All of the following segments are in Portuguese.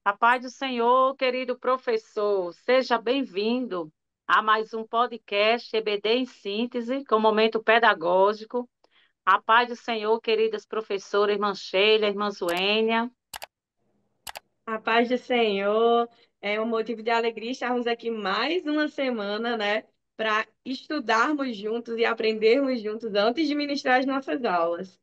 A paz do Senhor, querido professor, seja bem-vindo a mais um podcast EBD em síntese, com momento pedagógico. A paz do Senhor, queridas professoras, irmã Sheila, irmã Zuênia. A paz do Senhor é um motivo de alegria estarmos aqui mais uma semana, né, para estudarmos juntos e aprendermos juntos antes de ministrar as nossas aulas.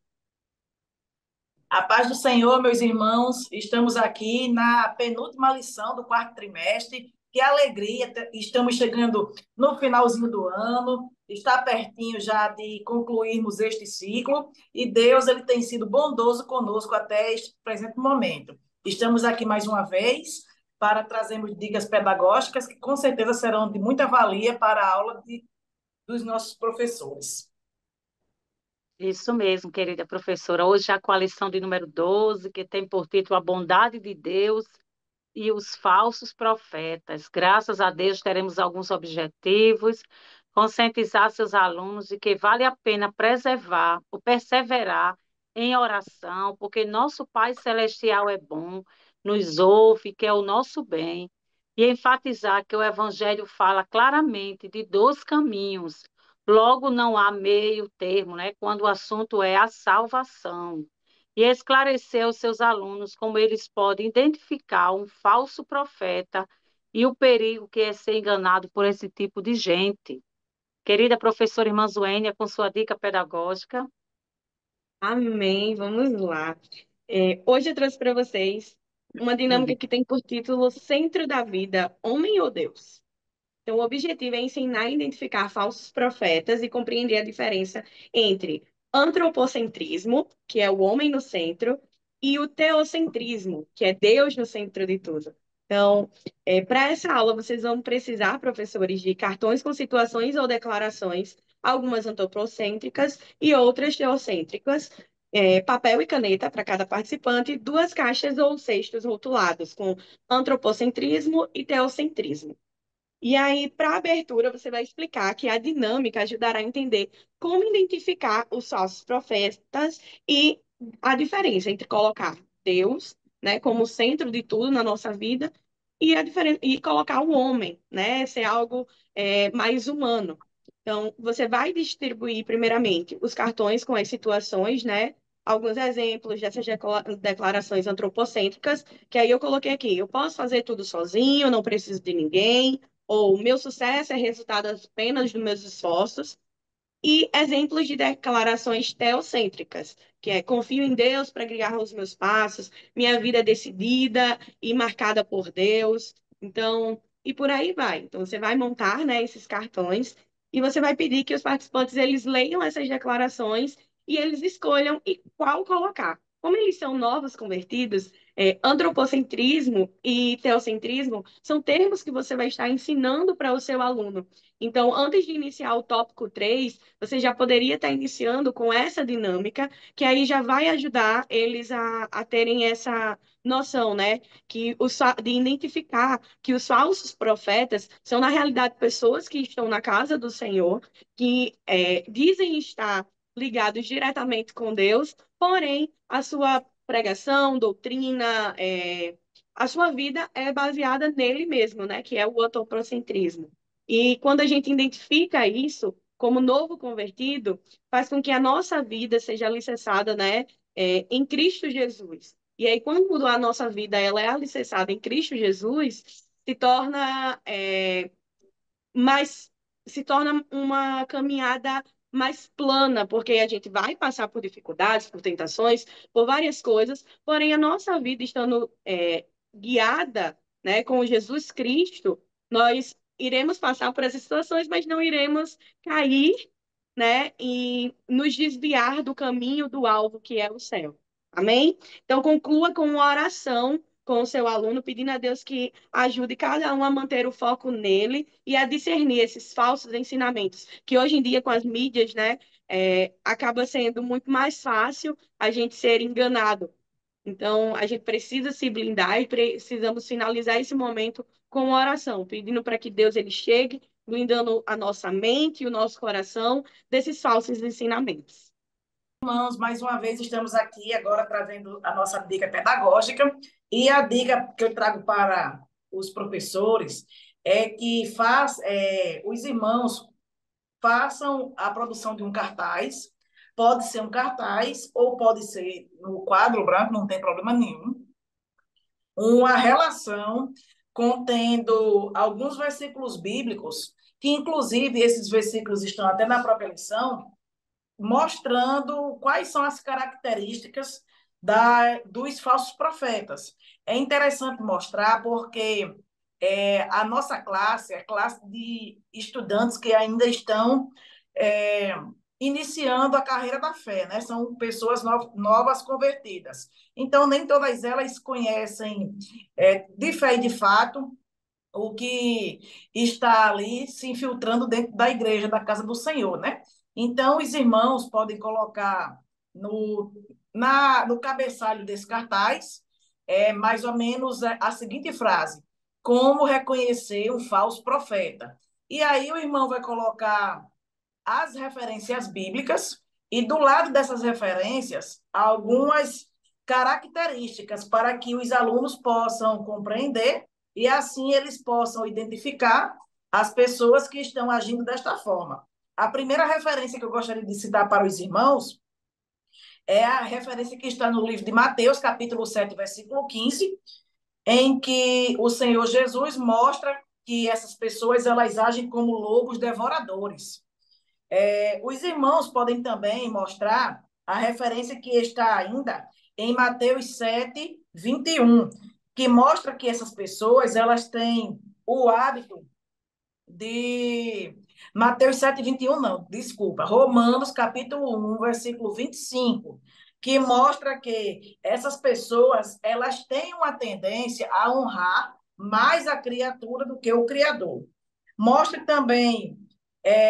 A paz do Senhor, meus irmãos, estamos aqui na penúltima lição do quarto trimestre. Que alegria, estamos chegando no finalzinho do ano, está pertinho já de concluirmos este ciclo e Deus ele tem sido bondoso conosco até este presente momento. Estamos aqui mais uma vez para trazermos dicas pedagógicas que com certeza serão de muita valia para a aula dos nossos professores. Isso mesmo, querida professora. Hoje a lição de número 12, que tem por título A Bondade de Deus e os falsos profetas. Graças a Deus teremos alguns objetivos, conscientizar seus alunos de que vale a pena preservar ou perseverar em oração, porque nosso Pai Celestial é bom, nos ouve, quer o nosso bem, e enfatizar que o Evangelho fala claramente de dois caminhos, logo não há meio termo, né, quando o assunto é a salvação e esclarecer aos seus alunos como eles podem identificar um falso profeta e o perigo que é ser enganado por esse tipo de gente. Querida professora irmã Zuênia, com sua dica pedagógica. Amém, vamos lá. Hoje eu trouxe para vocês uma dinâmica que tem por título Centro da Vida, Homem ou Deus? Então, o objetivo é ensinar a identificar falsos profetas e compreender a diferença entre antropocentrismo, que é o homem no centro, e o teocentrismo, que é Deus no centro de tudo. Então, para essa aula, vocês vão precisar, professores, de cartões com situações ou declarações, algumas antropocêntricas e outras teocêntricas, papel e caneta para cada participante, duas caixas ou cestos rotulados com antropocentrismo e teocentrismo. E aí, para a abertura, você vai explicar que a dinâmica ajudará a entender como identificar os falsos profetas e a diferença entre colocar Deus, né, como centro de tudo na nossa vida e a diferença e colocar o homem, né, ser algo mais humano. Então, você vai distribuir primeiramente os cartões com as situações, né? Alguns exemplos dessas declarações antropocêntricas, que aí eu coloquei aqui. Eu posso fazer tudo sozinho, não preciso de ninguém, ou meu sucesso é resultado apenas dos meus esforços, e exemplos de declarações teocêntricas, que é confio em Deus para guiar os meus passos, minha vida é decidida e marcada por Deus. Então, e por aí vai. Então, você vai montar, né, esses cartões e você vai pedir que os participantes eles leiam essas declarações e eles escolham e qual colocar. Como eles são novos convertidos, antropocentrismo e teocentrismo são termos que você vai estar ensinando para o seu aluno. Então, antes de iniciar o tópico 3, você já poderia estar iniciando com essa dinâmica, que aí já vai ajudar eles a terem essa noção, né? De identificar que os falsos profetas são, na realidade, pessoas que estão na casa do Senhor, que dizem estar ligados diretamente com Deus, porém, a sua pregação, doutrina, a sua vida é baseada nele mesmo, né? Que é o antropocentrismo. E quando a gente identifica isso como novo convertido, faz com que a nossa vida seja alicerçada, né, em Cristo Jesus. E aí, quando a nossa vida ela é alicerçada em Cristo Jesus, se torna mais, se torna uma caminhada mais plana, porque a gente vai passar por dificuldades, por tentações, por várias coisas, porém a nossa vida estando guiada, né, com Jesus Cristo, nós iremos passar por essas situações, mas não iremos cair, né, e nos desviar do caminho do alvo que é o céu. Amém? Então conclua com uma oração com o seu aluno, pedindo a Deus que ajude cada um a manter o foco nele e a discernir esses falsos ensinamentos, que hoje em dia com as mídias, né, acaba sendo muito mais fácil a gente ser enganado. Então, a gente precisa se blindar e precisamos finalizar esse momento com uma oração, pedindo para que Deus ele chegue, blindando a nossa mente e o nosso coração desses falsos ensinamentos. Irmãos, mais uma vez estamos aqui agora trazendo a nossa dica pedagógica E a dica que eu trago para os professores é que os irmãos façam a produção de um cartaz, pode ser um cartaz ou pode ser no quadro branco, não tem problema nenhum, uma relação contendo alguns versículos bíblicos, que inclusive esses versículos estão até na própria lição, mostrando quais são as características dos falsos profetas. É interessante mostrar porque a nossa classe é classe de estudantes que ainda estão é, iniciando a carreira da fé, né? São pessoas novas convertidas. Então, nem todas elas conhecem de fé e de fato o que está ali se infiltrando dentro da igreja, da casa do Senhor, né? Então, os irmãos podem colocar no, no cabeçalho desse cartaz mais ou menos a seguinte frase: como reconhecer um falso profeta? E aí o irmão vai colocar as referências bíblicas e do lado dessas referências algumas características para que os alunos possam compreender e assim eles possam identificar as pessoas que estão agindo desta forma. A primeira referência que eu gostaria de citar para os irmãos é a referência que está no livro de Mateus, capítulo 7, versículo 15, em que o Senhor Jesus mostra que essas pessoas elas agem como lobos devoradores. Os irmãos podem também mostrar a referência que está ainda em Mateus 7, 21, que mostra que essas pessoas elas têm o hábito de Mateus 7, 21, não, desculpa, Romanos capítulo 1, versículo 25, que mostra que essas pessoas elas têm uma tendência a honrar mais a criatura do que o Criador. Mostra também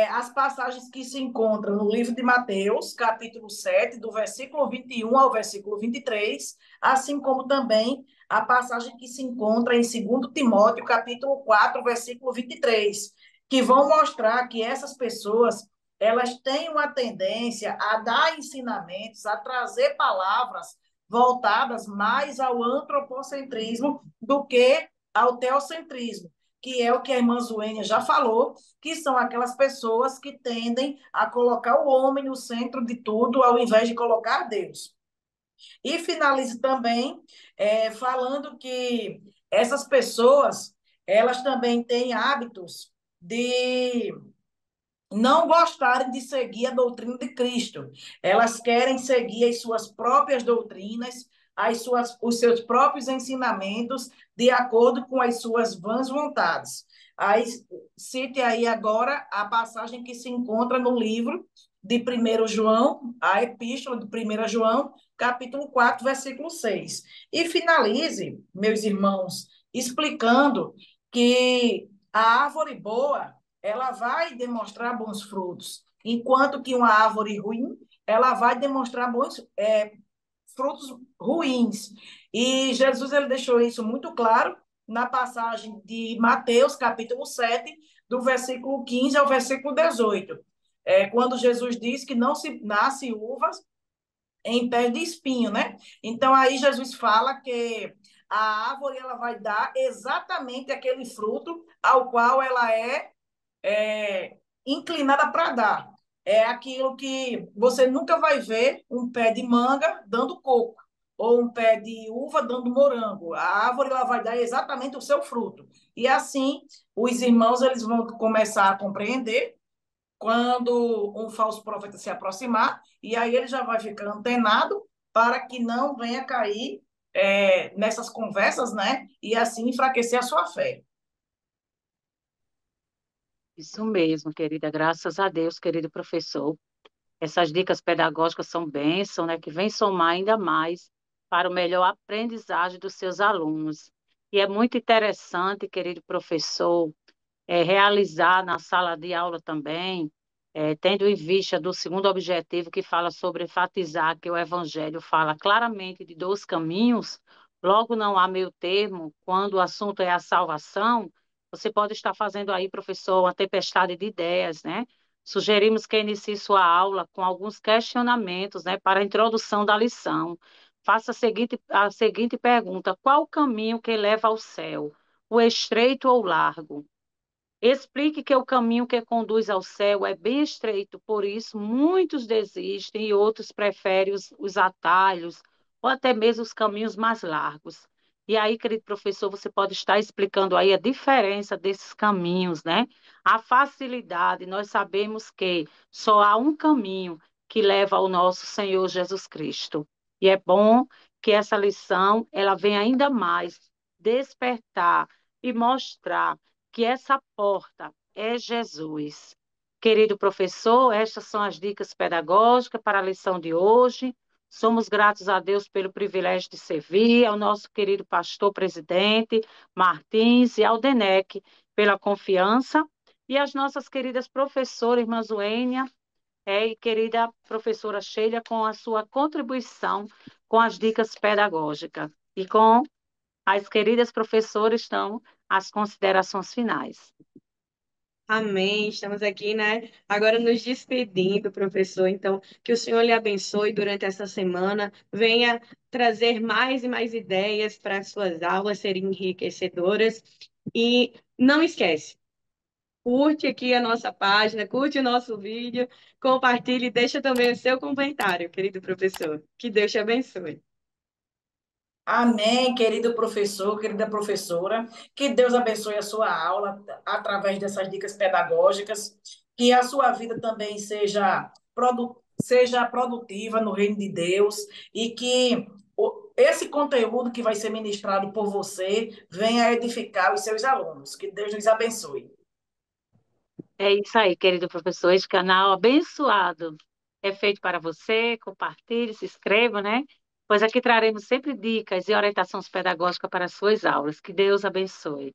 as passagens que se encontram no livro de Mateus, capítulo 7, do versículo 21 ao versículo 23, assim como também a passagem que se encontra em 2 Timóteo, capítulo 4, versículo 23, que vão mostrar que essas pessoas elas têm uma tendência a dar ensinamentos, a trazer palavras voltadas mais ao antropocentrismo do que ao teocentrismo, que é o que a irmã Zuênia já falou, que são aquelas pessoas que tendem a colocar o homem no centro de tudo, ao invés de colocar Deus. E finalize também falando que essas pessoas, elas também têm hábitos de não gostarem de seguir a doutrina de Cristo. Elas querem seguir as suas próprias doutrinas, os seus próprios ensinamentos, de acordo com as suas vãs vontades. Aí, cite aí agora a passagem que se encontra no livro de 1 João, a epístola de 1 João, capítulo 4, versículo 6. E finalize, meus irmãos, explicando que a árvore boa ela vai demonstrar bons frutos, enquanto que uma árvore ruim, ela vai demonstrar frutos ruins. E Jesus ele deixou isso muito claro na passagem de Mateus, capítulo 7, do versículo 15 ao versículo 18. Quando Jesus diz que não se nasce uvas em pé de espinho, né? Então aí Jesus fala que a árvore ela vai dar exatamente aquele fruto ao qual ela inclinada para dar. É aquilo que você nunca vai ver um pé de manga dando coco, ou um pé de uva dando morango. A árvore ela vai dar exatamente o seu fruto. E assim, os irmãos eles vão começar a compreender quando um falso profeta se aproximar, e aí ele já vai ficar antenado para que não venha cair nessas conversas, né? E assim enfraquecer a sua fé. Isso mesmo, querida. Graças a Deus, querido professor. Essas dicas pedagógicas são bênção, né, que vem somar ainda mais para o melhor aprendizagem dos seus alunos. E é muito interessante, querido professor, realizar na sala de aula também, tendo em vista do segundo objetivo, que fala sobre enfatizar que o Evangelho fala claramente de dois caminhos, logo não há meio termo, quando o assunto é a salvação, você pode estar fazendo aí, professor, uma tempestade de ideias, né? Sugerimos que inicie sua aula com alguns questionamentos, né, para a introdução da lição. faça a seguinte pergunta: qual o caminho que leva ao céu? O estreito ou o largo? Explique que o caminho que conduz ao céu é bem estreito, por isso muitos desistem e outros preferem os atalhos ou até mesmo os caminhos mais largos. E aí, querido professor, você pode estar explicando aí a diferença desses caminhos, né? A facilidade, nós sabemos que só há um caminho que leva ao nosso Senhor Jesus Cristo. E é bom que essa lição ela venha ainda mais despertar e mostrar que essa porta é Jesus. Querido professor, estas são as dicas pedagógicas para a lição de hoje. Somos gratos a Deus pelo privilégio de servir, ao nosso querido pastor presidente Martins e ao DENEC pela confiança, e às nossas queridas professoras, irmã Zuênia, e querida professora Sheila, com a sua contribuição com as dicas pedagógicas. E com as queridas professoras estão as considerações finais. Amém. Estamos aqui, né? Agora nos despedindo, professor. Então, que o Senhor lhe abençoe durante essa semana. Venha trazer mais e mais ideias para as suas aulas serem enriquecedoras. E não esquece, curte aqui a nossa página, curte o nosso vídeo, compartilhe e deixa também o seu comentário, querido professor. Que Deus te abençoe. Amém, querido professor, querida professora. Que Deus abençoe a sua aula através dessas dicas pedagógicas. Que a sua vida também seja produtiva no reino de Deus e que esse conteúdo que vai ser ministrado por você venha edificar os seus alunos. Que Deus nos abençoe. É isso aí, querido professor. Este canal abençoado é feito para você. Compartilhe, se inscreva, né? Pois aqui traremos sempre dicas e orientações pedagógicas para as suas aulas. Que Deus abençoe.